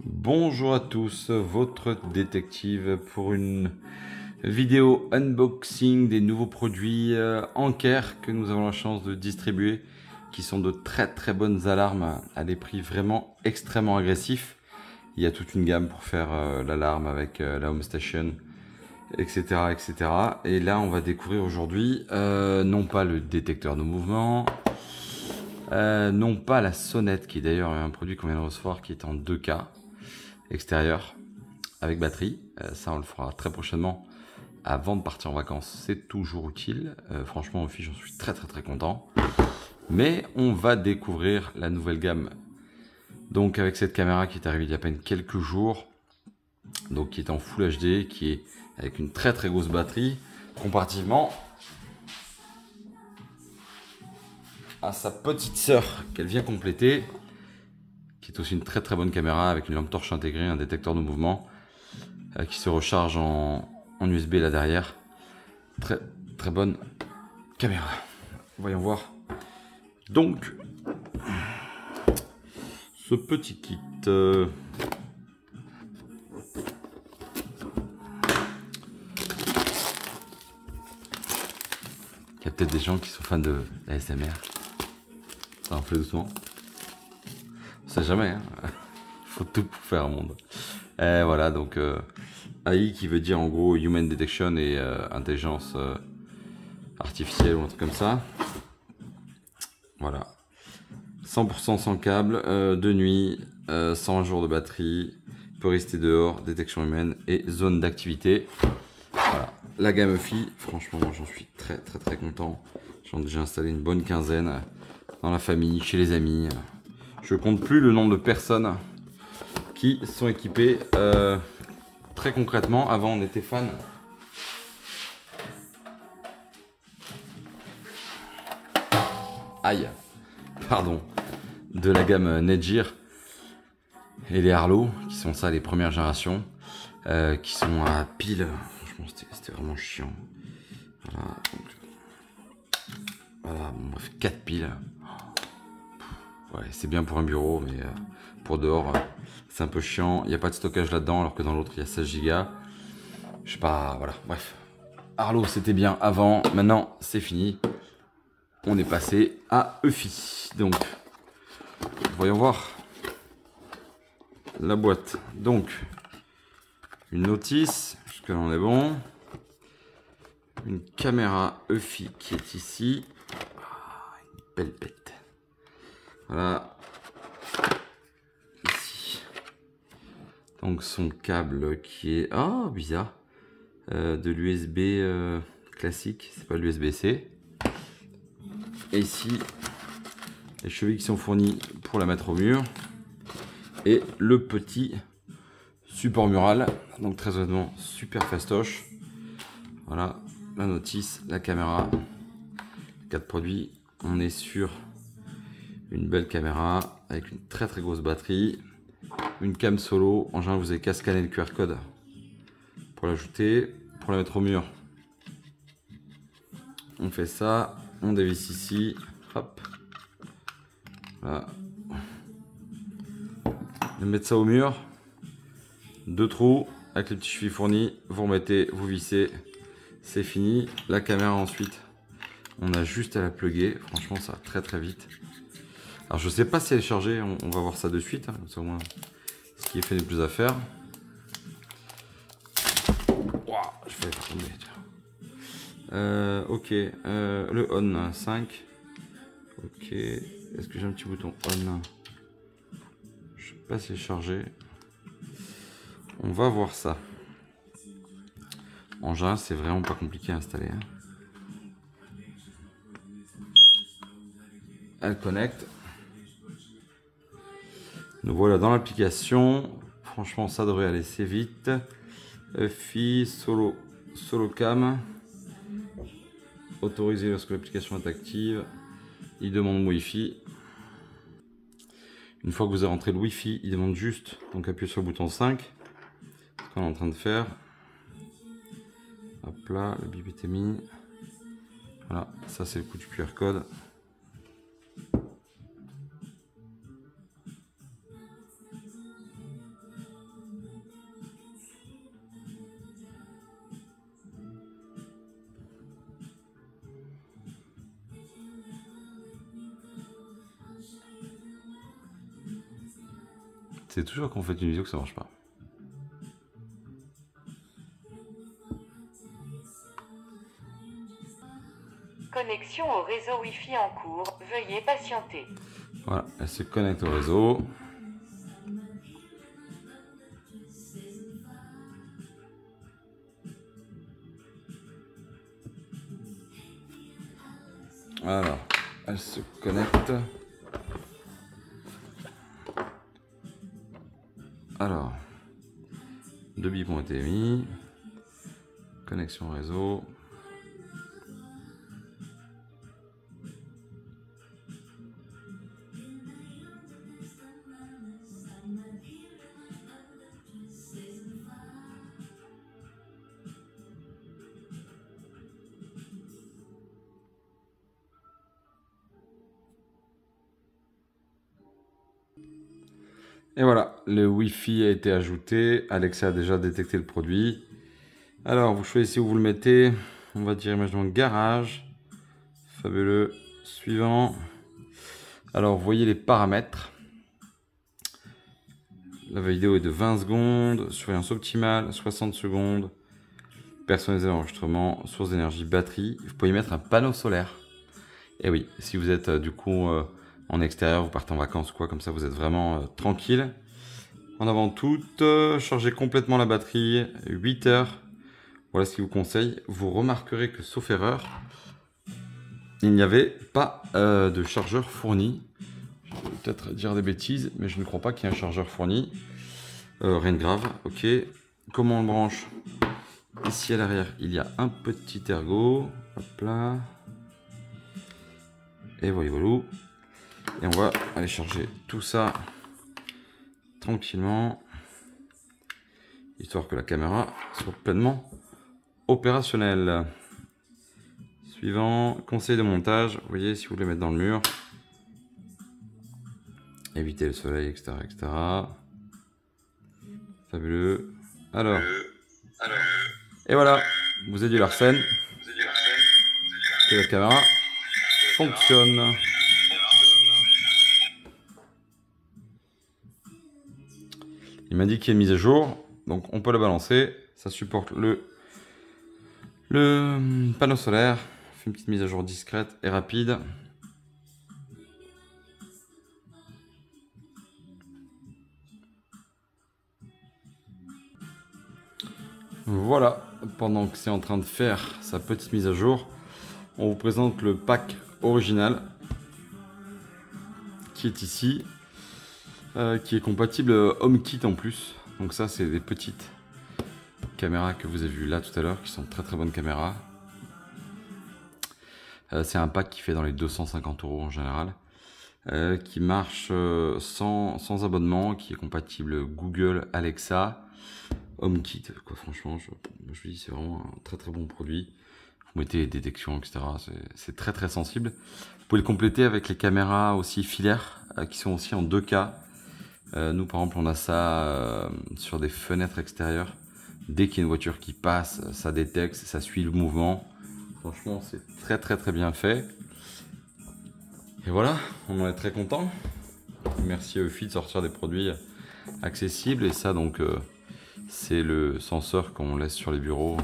Bonjour à tous, votre détective pour une vidéo unboxing des nouveaux produits Anker que nous avons la chance de distribuer, qui sont de très bonnes alarmes à des prix vraiment extrêmement agressifs. Il y a toute une gamme pour faire l'alarme avec la Home Station, etc. Et là, on va découvrir aujourd'hui non pas le détecteur de mouvement, non pas la sonnette, qui est d'ailleurs un produit qu'on vient de recevoir qui est en 2K extérieur avec batterie. Ça, on le fera très prochainement avant de partir en vacances. C'est toujours utile. Franchement, au j'en suis très content. Mais on va découvrir la nouvelle gamme. Donc avec cette caméra qui est arrivée il y a à peine quelques jours, donc qui est en Full HD, qui est avec une très grosse batterie, comparativement à sa petite sœur qu'elle vient compléter, qui est aussi une très bonne caméra avec une lampe torche intégrée, un détecteur de mouvement qui se recharge en USB là derrière. Très bonne caméra. Voyons voir donc ce petit kit. Il y a peut-être des gens qui sont fans de ASMR. Ça en fait doucement. On sait jamais, hein. Faut tout pour faire un monde. Et voilà, donc AI qui veut dire en gros Human Detection et intelligence artificielle ou un truc comme ça. Voilà. 100% sans câble, de nuit, 120 jours de batterie, peut rester dehors, détection humaine et zone d'activité. Voilà. La gamme EFI, franchement, moi j'en suis très content. J'en ai déjà installé une bonne quinzaine dans la famille, chez les amis. Je compte plus le nombre de personnes qui sont équipées. Très concrètement, avant on était fan pardon, de la gamme Netgear et les Arlo, qui sont ça les premières générations, qui sont à pile. Franchement, c'était vraiment chiant. Voilà, donc, voilà, bon, bref, 4 piles. Ouais, c'est bien pour un bureau, mais pour dehors, c'est un peu chiant. Il n'y a pas de stockage là-dedans, alors que dans l'autre, il y a 16 Go. Je sais pas, voilà, bref. Arlo, c'était bien avant, maintenant, c'est fini. On est passé à EFI. Donc, voyons voir la boîte. Donc, une notice, jusque-là on est bon. Une caméra EFI qui est ici. Une belle bête. Voilà. Ici. Donc son câble qui est... Ah, bizarre. De l'USB classique, c'est pas l'USB-C. Et ici, les chevilles qui sont fournies pour la mettre au mur. Et le petit support mural. Donc très honnêtement, super fastoche. Voilà, la notice, la caméra. 4 produits. On est sur une belle caméra avec une très grosse batterie. Une cam solo. En général, vous avez qu'à scanner le QR code pour l'ajouter. Pour la mettre au mur, on fait ça. On dévisse ici. Hop. Voilà. Vous mettez ça au mur. 2 trous avec les petits chevilles fournis. Vous remettez, vous vissez. C'est fini. La caméra ensuite, on a juste à la plugger. Franchement, ça va très vite. Alors, je sais pas si elle est chargée. On va voir ça de suite. Hein. C'est au moins ce qui est fait le plus à faire. Wow, je vais la tomber. Ok. Le on 5. Ok. Est-ce que j'ai un petit bouton on? Je sais pas si c'est chargé. On va voir ça. En général, c'est vraiment pas compliqué à installer. Hein. Elle connecte. Nous voilà dans l'application. Franchement, ça devrait aller assez vite. EFI, solo cam. Autorisé lorsque l'application est active. Il demande Wi-Fi. Une fois que vous avez rentré le Wi-Fi, il demande juste, donc appuyez sur le bouton 5. Ce qu'on est en train de faire. Hop là, le bip est mis. Voilà, ça c'est le coup du QR code. C'est toujours quand on fait une vidéo que ça marche pas. Connexion au réseau Wi-Fi en cours. Veuillez patienter. Voilà, elle se connecte au réseau. Alors, elle se connecte. Alors, 2 bips ont été mis. Connexion réseau. Et voilà, le Wi-Fi a été ajouté. Alexa a déjà détecté le produit. Alors, vous choisissez où vous le mettez. On va dire, imaginons garage. Fabuleux. Suivant. Alors, vous voyez les paramètres. La vidéo est de 20 secondes. Surveillance optimale, 60 secondes. Personnalisé l'enregistrement. Source d'énergie, batterie. Vous pouvez y mettre un panneau solaire. Et oui, si vous êtes du coup en extérieur, vous partez en vacances ou quoi, comme ça vous êtes vraiment tranquille. En avant toute, chargez complètement la batterie, 8 heures. Voilà ce qu'il vous conseille. Vous remarquerez que, sauf erreur, il n'y avait pas de chargeur fourni. Je vais peut-être dire des bêtises, mais je ne crois pas qu'il y ait un chargeur fourni. Rien de grave, ok. Comment on le branche? Ici à l'arrière, il y a un petit ergot. Hop là. Et voilà, voilà. Et on va aller charger tout ça tranquillement, histoire que la caméra soit pleinement opérationnelle. Suivant, conseil de montage. Vous voyez, si vous voulez mettre dans le mur, éviter le soleil, etc., etc. Fabuleux. Alors, et voilà, vous avez du Larsen. Et la caméra fonctionne. Il m'a dit qu'il y a une mise à jour, donc on peut la balancer. Ça supporte le panneau solaire. On fait une petite mise à jour discrète et rapide. Voilà, pendant que c'est en train de faire sa petite mise à jour, on vous présente le pack original qui est ici, qui est compatible HomeKit en plus. Donc ça, c'est des petites caméras que vous avez vues là tout à l'heure, qui sont très très bonnes caméras. C'est un pack qui fait dans les 250 € en général, qui marche sans abonnement, qui est compatible Google, Alexa, HomeKit. Quoi, franchement, je dis c'est vraiment un très très bon produit. Vous mettez les détections, etc. C'est très très sensible. Vous pouvez le compléter avec les caméras aussi filaires, qui sont aussi en 2K. Nous par exemple on a ça sur des fenêtres extérieures. Dès qu'il y a une voiture qui passe, ça détecte, ça suit le mouvement. Franchement c'est très très très bien fait. Et voilà, on en est très content. Merci à Eufy de sortir des produits accessibles. Et ça donc c'est le senseur qu'on laisse sur les bureaux,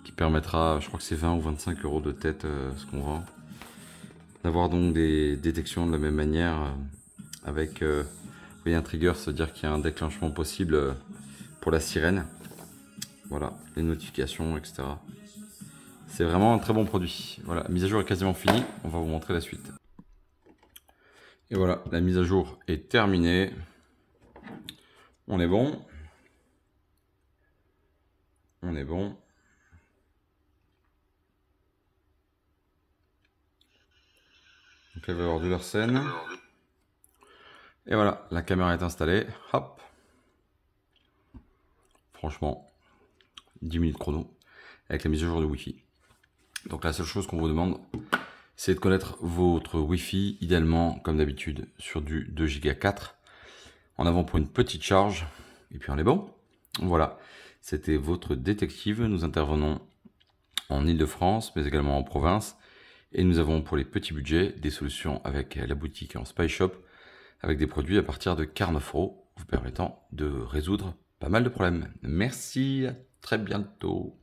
qui permettra, je crois que c'est 20 ou 25 € de tête ce qu'on vend, d'avoir donc des détections de la même manière avec un trigger, c'est-à-dire qu'il y a un déclenchement possible pour la sirène. Voilà, les notifications, etc. C'est vraiment un très bon produit. Voilà, la mise à jour est quasiment finie. On va vous montrer la suite. Et voilà, la mise à jour est terminée. On est bon. On est bon. Donc elle va avoir du Larsen. Et voilà, la caméra est installée. Hop. Franchement, 10 minutes chrono avec la mise à jour de Wi-Fi. Donc la seule chose qu'on vous demande, c'est de connaître votre Wi-Fi, idéalement, comme d'habitude, sur du 2 Go 4. En avant pour une petite charge. Et puis on est bon. Voilà, c'était votre détective. Nous intervenons en Ile-de-France, mais également en province. Et nous avons pour les petits budgets des solutions avec la boutique en Spy Shop, avec des produits à partir de 49 €. permettant de résoudre pas mal de problèmes. Merci, à très bientôt.